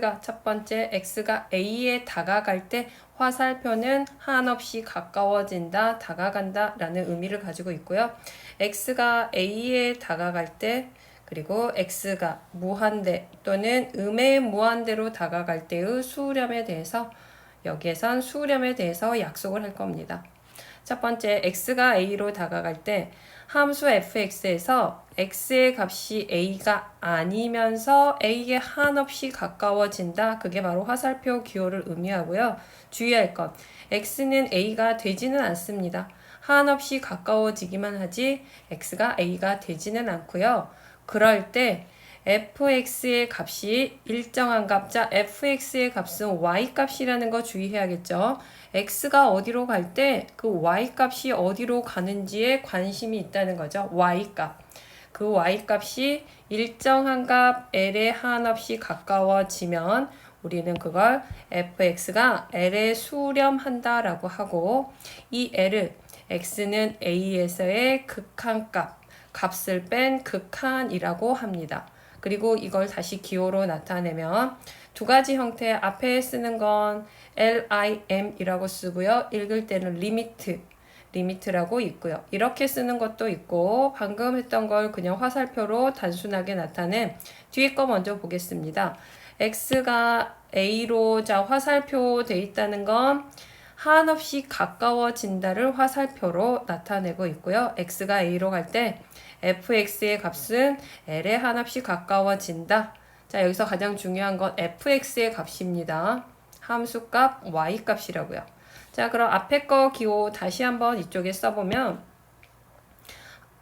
가 첫 번째 x가 a에 다가갈 때 화살표는 한없이 가까워진다, 다가간다 라는 의미를 가지고 있고요. x가 a에 다가갈 때 그리고 x가 무한대 또는 음의 무한대로 다가갈 때의 수렴에 대해서 여기에선 수렴에 대해서 약속을 할 겁니다. 첫 번째 x가 a로 다가갈 때 함수 fx에서 x의 값이 a가 아니면서 a에 한없이 가까워진다. 그게 바로 화살표 기호를 의미하고요. 주의할 것, x는 a가 되지는 않습니다. 한없이 가까워지기만 하지 x가 a가 되지는 않고요. 그럴 때 fx의 값이 일정한 값, 자 fx의 값은 y값이라는 거 주의해야겠죠. x가 어디로 갈 때 그 y값이 어디로 가는지에 관심이 있다는 거죠. y값. 그 y값이 일정한 값 l에 한없이 가까워지면 우리는 그걸 fx가 l에 수렴한다라고 하고, 이 l을 x는 a에서의 극한값, 값을 뺀 극한이라고 합니다. 그리고 이걸 다시 기호로 나타내면 두 가지 형태, 앞에 쓰는 건 lim이라고 쓰고요. 읽을 때는 리미트라고 있고요. 이렇게 쓰는 것도 있고, 방금 했던 걸 그냥 화살표로 단순하게 나타낸 뒤에 거 먼저 보겠습니다. x가 a로 자 화살표 돼 있다는 건 한없이 가까워진다를 화살표로 나타내고 있고요. x가 a로 갈 때 fx의 값은 l에 한없이 가까워진다. 자, 여기서 가장 중요한 건 fx의 값입니다. 함수값 y값이라고요. 자, 그럼 앞에 거 기호 다시 한번 이쪽에 써보면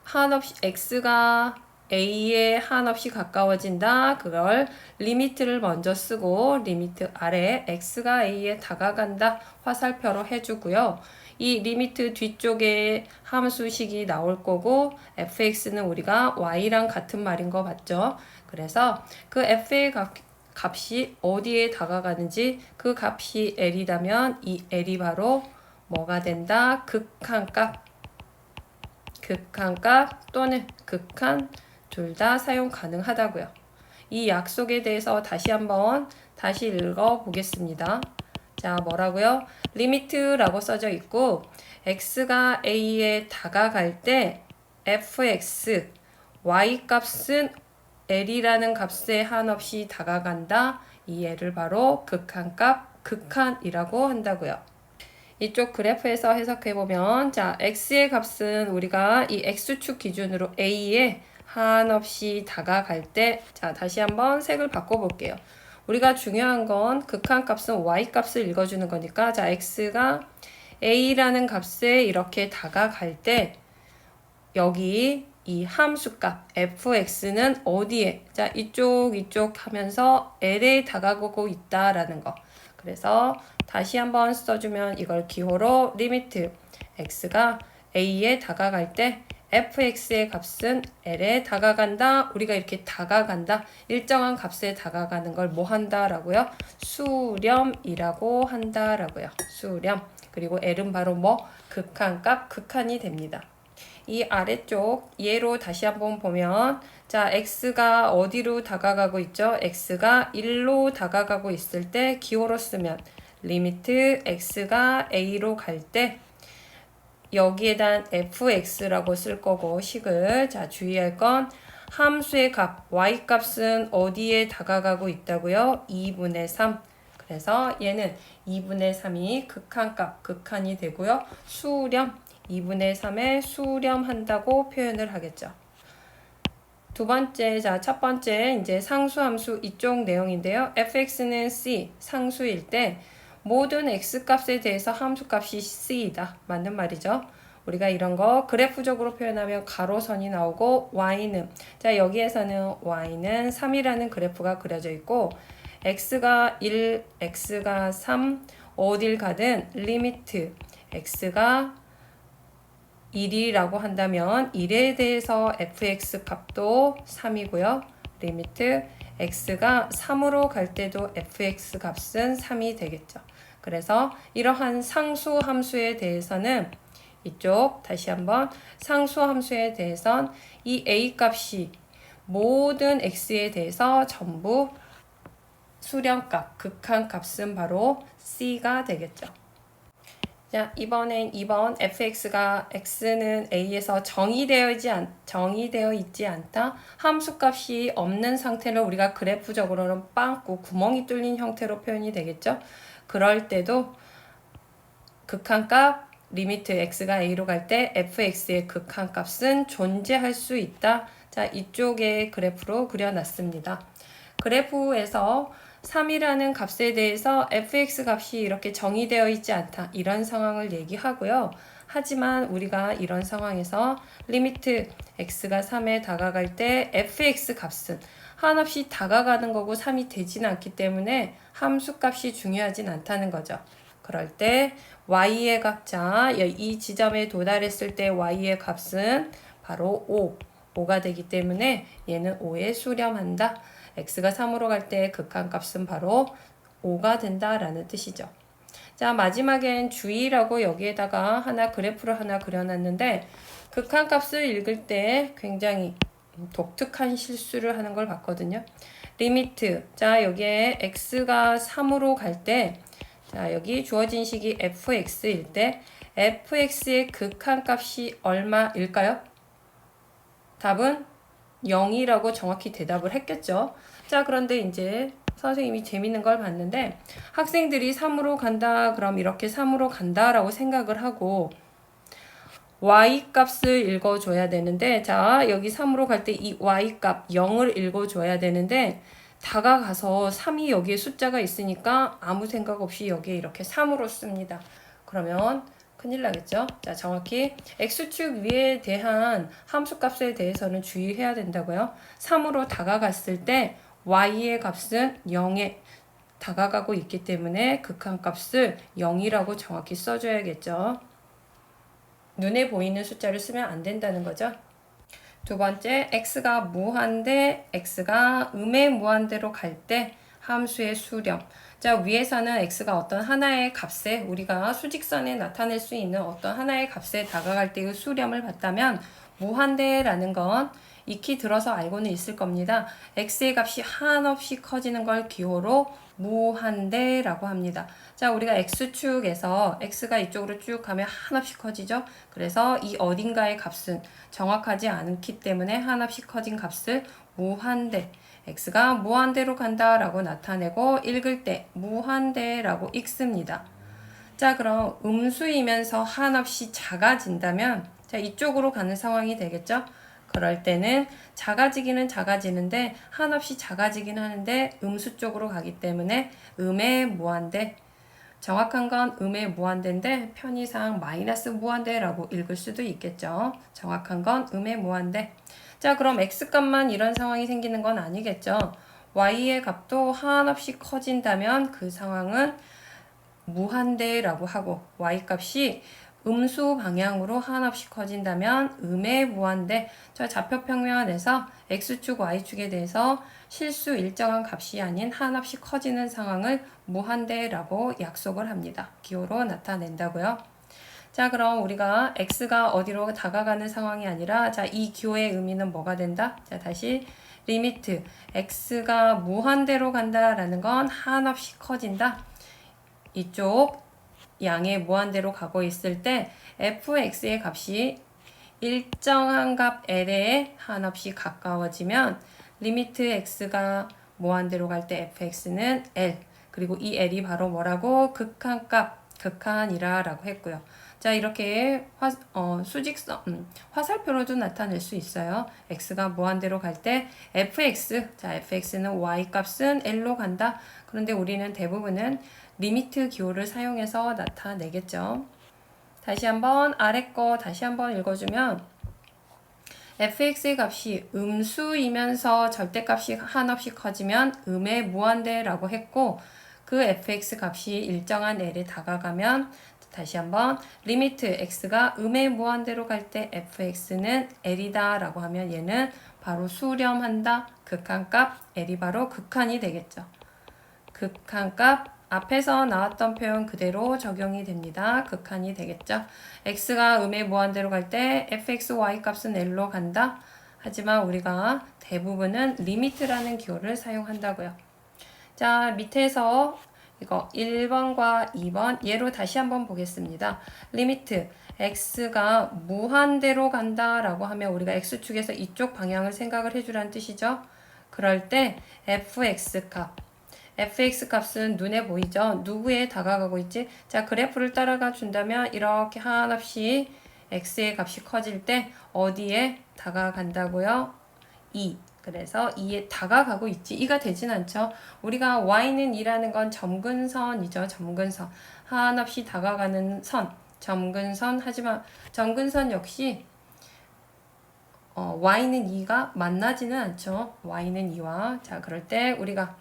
한없이 x가 a에 한없이 가까워진다. 그걸 리미트를 먼저 쓰고 리미트 아래 x가 a에 다가간다 화살표로 해주고요. 이 리미트 뒤쪽에 함수식이 나올 거고 fx는 우리가 y랑 같은 말인 거 맞죠? 그래서 그 f의 값이 어디에 다가가는지, 그 값이 l이라면 이 l이 바로 뭐가 된다? 극한값 또는 극한, 둘 다 사용 가능하다고요. 이 약속에 대해서 다시 한번 다시 읽어 보겠습니다. 자, 뭐라고요? 리미트라고 써져 있고, x가 a에 다가갈 때 fx, y값은 l이라는 값에 한없이 다가간다. 이 l을 바로 극한값, 극한이라고 한다고요. 이쪽 그래프에서 해석해보면, 자, x의 값은 우리가 이 x축 기준으로 a에 한없이 다가갈 때, 자, 다시 한번 색을 바꿔볼게요. 우리가 중요한 건 극한값은 y값을 읽어주는 거니까, 자, x가 a라는 값에 이렇게 다가갈 때 여기 이 함수값 fx는 어디에, 자, 이쪽 하면서 l에 다가가고 있다라는 거. 그래서 다시 한번 써주면 이걸 기호로 리미트 x가 a에 다가갈 때 fx의 값은 l에 다가간다. 우리가 이렇게 다가간다, 일정한 값에 다가가는 걸 뭐 한다라고요? 수렴이라고 한다라고요. 수렴. 그리고 l은 바로 뭐? 극한값, 극한이 됩니다. 이 아래쪽 예로 다시 한번 보면, 자, x가 어디로 다가가고 있죠? x가 1로 다가가고 있을 때 기호로 쓰면 리미트 x가 a로 갈 때 여기에 대한 fx라고 쓸 거고, 식을, 자, 주의할 건 함수의 값 y값은 어디에 다가가고 있다고요? 2분의 3. 그래서 얘는 2분의 3이 극한값, 극한이 되고요. 수렴 2분의 3에 수렴한다고 표현을 하겠죠. 두 번째, 자, 첫 번째 이제 상수함수 이쪽 내용인데요. fx는 c, 상수일 때 모든 x값에 대해서 함수값이 c이다. 맞는 말이죠. 우리가 이런 거 그래프적으로 표현하면 가로선이 나오고, y는, 자, 여기에서는 y는 3이라는 그래프가 그려져 있고, x가 1, x가 3, 어딜 가든 리미트 x가 1이라고 한다면 1에 대해서 fx 값도 3이고요. 리미트 x가 3으로 갈 때도 fx 값은 3이 되겠죠. 그래서 이러한 상수 함수에 대해서는 이쪽 다시 한번 상수 함수에 대해선 이 a 값이 모든 x에 대해서 전부 수렴값, 극한값은 바로 C가 되겠죠. 자, 이번엔 2번 fx가 x는 a에서 정의되어 있지 않다. 함수값이 없는 상태를 우리가 그래프적으로는 빵꾸, 구멍이 뚫린 형태로 표현이 되겠죠. 그럴 때도 극한값 리미트 x가 a로 갈 때 fx의 극한값은 존재할 수 있다. 자, 이쪽에 그래프로 그려놨습니다. 그래프에서 3이라는 값에 대해서 fx 값이 이렇게 정의되어 있지 않다. 이런 상황을 얘기하고요. 하지만 우리가 이런 상황에서 리미트 x가 3에 다가갈 때 fx 값은 한없이 다가가는 거고 3이 되지는 않기 때문에 함수 값이 중요하진 않다는 거죠. 그럴 때 y의 값자, 이 지점에 도달했을 때 y의 값은 바로 5가 되기 때문에 얘는 5에 수렴한다. x가 3으로 갈 때 극한값은 바로 5가 된다라는 뜻이죠. 자, 마지막엔 주의라고 여기에다가 그래프를 하나 그려놨는데 극한값을 읽을 때 굉장히 독특한 실수를 하는 걸 봤거든요. 리미트, 자 여기에 x가 3으로 갈 때 자 여기 주어진 식이 fx일 때 fx의 극한값이 얼마일까요? 답은 0이라고 정확히 대답을 했겠죠. 자, 그런데 이제 선생님이 재밌는 걸 봤는데 학생들이 3으로 간다 그럼 이렇게 3으로 간다라고 생각을 하고 y 값을 읽어줘야 되는데 자 여기 3으로 갈 때 이 y 값 0을 읽어줘야 되는데 다가가서 3이 여기에 숫자가 있으니까 아무 생각 없이 여기에 이렇게 3으로 씁니다. 그러면 큰일 나겠죠? 자, 정확히 x축 위에 대한 함수값에 대해서는 주의해야 된다고요. 3으로 다가갔을 때 y의 값은 0에 다가가고 있기 때문에 극한값을 0이라고 정확히 써줘야겠죠. 눈에 보이는 숫자를 쓰면 안 된다는 거죠. 두 번째, x가 무한대, x가 음의 무한대로 갈 때 함수의 수렴. 자, 위에서는 x가 어떤 하나의 값에 우리가 수직선에 나타낼 수 있는 어떤 하나의 값에 다가갈 때의 수렴을 봤다면 무한대라는 건 익히 들어서 알고는 있을 겁니다. x의 값이 한없이 커지는 걸 기호로 무한대라고 합니다. 자, 우리가 x축에서 x가 이쪽으로 쭉 가면 한없이 커지죠. 그래서 이 어딘가의 값은 정확하지 않기 때문에 한없이 커진 값을 무한대, x가 무한대로 간다라고 나타내고 읽을 때 무한대라고 읽습니다. 자, 그럼 음수이면서 한없이 작아진다면 자, 이쪽으로 가는 상황이 되겠죠. 그럴 때는 작아지기는 작아지는데 한없이 작아지긴 하는데 음수 쪽으로 가기 때문에 음의 무한대, 정확한 건 음의 무한대인데 편의상 마이너스 무한대라고 읽을 수도 있겠죠. 정확한 건 음의 무한대. 자, 그럼 x값만 이런 상황이 생기는 건 아니겠죠. y의 값도 한없이 커진다면 그 상황은 무한대라고 하고 y값이 음수 방향으로 한없이 커진다면 음의 무한대. 저 좌표평면에서 x축, y축에 대해서 실수 일정한 값이 아닌 한없이 커지는 상황을 무한대라고 약속을 합니다. 기호로 나타낸다고요. 자, 그럼 우리가 x가 어디로 다가가는 상황이 아니라 자, 이 기호의 의미는 뭐가 된다? 자, 다시 리미트 x가 무한대로 간다라는 건 한없이 커진다. 이쪽 양의 무한대로 가고 있을 때 fx의 값이 일정한 값 l에 한없이 가까워지면 리미트 x가 무한대로 갈 때 fx는 l, 그리고 이 l이 바로 뭐라고? 극한값, 극한이라 라고 했고요. 자, 이렇게 수직선, 화살표로도 나타낼 수 있어요. x가 무한대로 갈 때 fx, 자, fx는 y 값은 l로 간다. 그런데 우리는 대부분은 리미트 기호를 사용해서 나타내겠죠. 다시 한번 아래 거 다시 한번 읽어주면 fx의 값이 음수이면서 절대값이 한없이 커지면 음의 무한대라고 했고 그 fx 값이 일정한 l에 다가가면 다시 한번 리미트 x가 음의 무한대로 갈 때 fx는 l이다 라고 하면 얘는 바로 수렴한다. 극한값 l이 바로 극한이 되겠죠. 극한값 앞에서 나왔던 표현 그대로 적용이 됩니다. 극한이 되겠죠. x가 음의 무한대로 갈 때 fx, y 값은 l로 간다. 하지만 우리가 대부분은 리미트라는 기호를 사용한다고요. 자, 밑에서 이거 1번과 2번 얘로 다시 한번 보겠습니다. 리미트 x가 무한대로 간다라고 하면 우리가 x축에서 이쪽 방향을 생각을 해주라는 뜻이죠. 그럴 때 fx 값은 눈에 보이죠? 누구에 다가가고 있지? 자, 그래프를 따라가 준다면 이렇게 한없이 x의 값이 커질 때 어디에 다가간다고요? 2. 그래서 2에 다가가고 있지. 2가 되진 않죠. 우리가 y는 2라는 건 점근선이죠. 점근선. 한없이 다가가는 선. 점근선. 하지만 점근선 역시 y는 2가 만나지는 않죠. y는 2와. 자, 그럴 때 우리가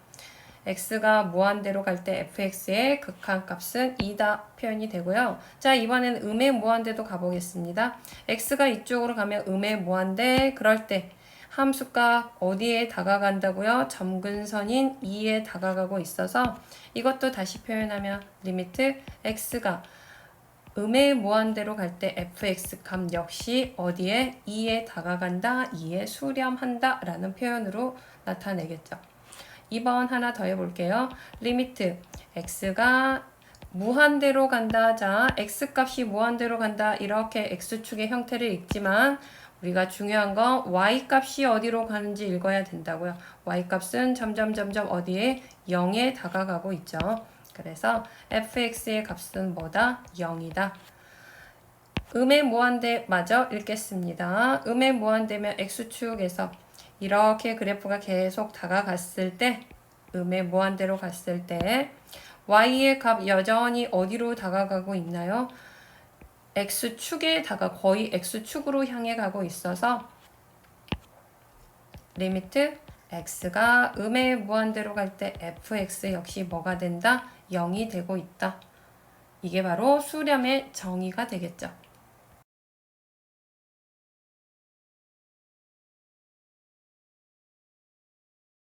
x가 무한대로 갈 때 fx의 극한값은 2다 표현이 되고요. 자, 이번에는 음의 무한대도 가보겠습니다. x가 이쪽으로 가면 음의 무한대. 그럴 때 함수값 어디에 다가간다고요? 점근선인 2에 다가가고 있어서 이것도 다시 표현하면 리미트 x가 음의 무한대로 갈 때 fx 값 역시 어디에 2에 다가간다, 2에 수렴한다 라는 표현으로 나타내겠죠. 2번 하나 더 해볼게요. 리미트 x가 무한대로 간다. 자, x값이 무한대로 간다. 이렇게 x축의 형태를 읽지만 우리가 중요한 건 y값이 어디로 가는지 읽어야 된다고요. y값은 점점 어디에 0에 다가가고 있죠. 그래서 fx의 값은 뭐다? 0이다. 음의 무한대 마저 읽겠습니다. 음의 무한대면 x축에서 이렇게 그래프가 계속 다가갔을 때 음의 무한대로 갔을 때 y의 값 여전히 어디로 다가가고 있나요? x축에 거의 x축으로 향해 가고 있어서 리미트 x가 음의 무한대로 갈 때 fx 역시 뭐가 된다? 0이 되고 있다. 이게 바로 수렴의 정의가 되겠죠.